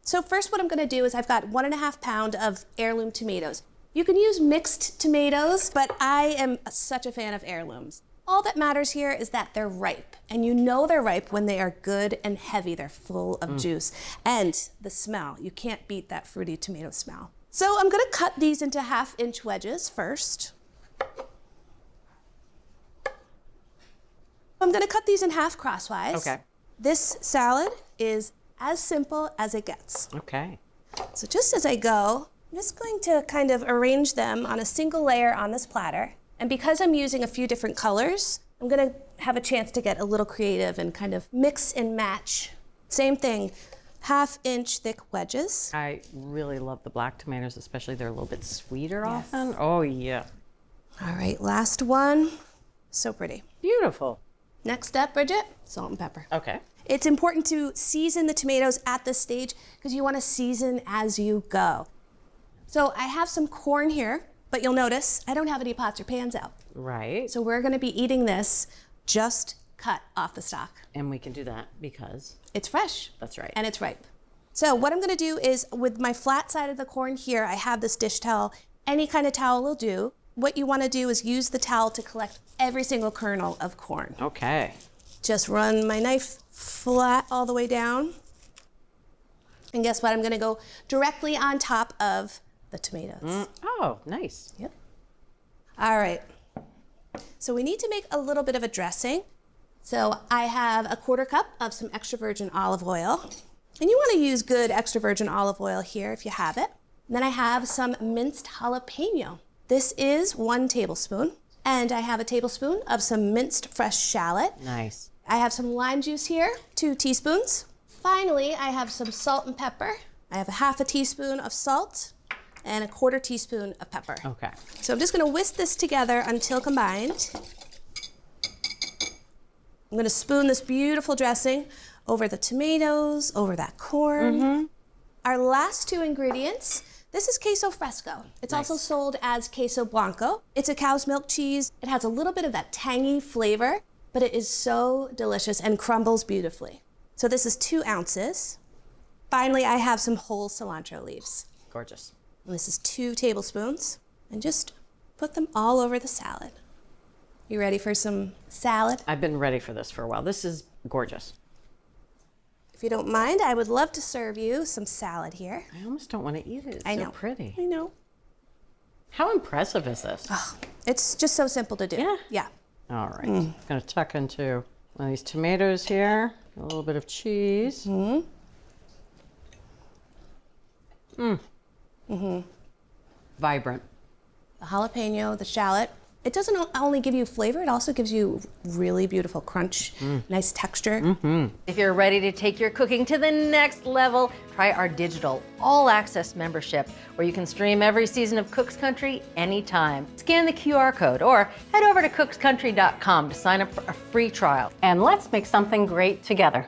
So first what I'm gonna do is I've got 1.5 pounds of heirloom tomatoes. You can use mixed tomatoes, but I am such a fan of heirlooms. All that matters here is that they're ripe, and you know they're ripe when they are good and heavy. They're full of juice. And the smell, you can't beat that fruity tomato smell. So I'm gonna cut these into 1/2-inch wedges first. I'm gonna cut these in half crosswise. Okay. This salad is as simple as it gets. Okay. So just as I go, I'm just going to kind of arrange them on a single layer on this platter. And because I'm using a few different colors, I'm gonna have a chance to get a little creative and kind of mix and match. Same thing, 1/2-inch thick wedges. I really love the black tomatoes, especially they're a little bit sweeter often. Oh yeah. All right, last one. So pretty. Beautiful. Next up, Bridget, salt and pepper. Okay. It's important to season the tomatoes at this stage because you want to season as you go. So I have some corn here, but you'll notice I don't have any pots or pans out. Right. So we're going to be eating this just cut off the stalk. And we can do that because It's fresh. that's right. And it's ripe. So what I'm going to do is with my flat side of the corn here, I have this dish towel. Any kind of towel will do. What you want to do is use the towel to collect every single kernel of corn. Okay. Just run my knife flat all the way down. And guess what? I'm going to go directly on top of the tomatoes. Oh, nice. Yep. All right. So we need to make a little bit of a dressing. So I have a 1/4 cup of some extra virgin olive oil. And you want to use good extra virgin olive oil here if you have it. And then I have some minced jalapeno. This is 1 tablespoon. And I have a tablespoon of some minced fresh shallot. Nice. I have some lime juice here, 2 teaspoons. Finally, I have some salt and pepper. I have a 1/2 teaspoon of salt and a 1/4 teaspoon of pepper. Okay. So I'm just gonna whisk this together until combined. I'm gonna spoon this beautiful dressing over the tomatoes, over that corn. Our last 2 ingredients, this is queso fresco. It's Nice. also sold as queso blanco. It's a cow's milk cheese. It has a little bit of that tangy flavor, but it is so delicious and crumbles beautifully. So this is 2 ounces. Finally, I have some whole cilantro leaves. Gorgeous. And this is 2 tablespoons. And just put them all over the salad. You ready for some salad? I've been ready for this for a while. This is gorgeous. If you don't mind, I would love to serve you some salad here. I almost don't want to eat it. It's I so know. pretty. I know. How impressive is this? It's just so simple to do. Yeah. Yeah. All right. I'm going to tuck into one of these tomatoes here. A little bit of cheese. Vibrant. The jalapeno, the shallot. It doesn't only give you flavor, it also gives you really beautiful crunch, nice texture. If you're ready to take your cooking to the next level, try our digital all-access membership where you can stream every season of Cook's Country anytime. Scan the QR code or head over to cookscountry.com to sign up for a free trial. And let's make something great together.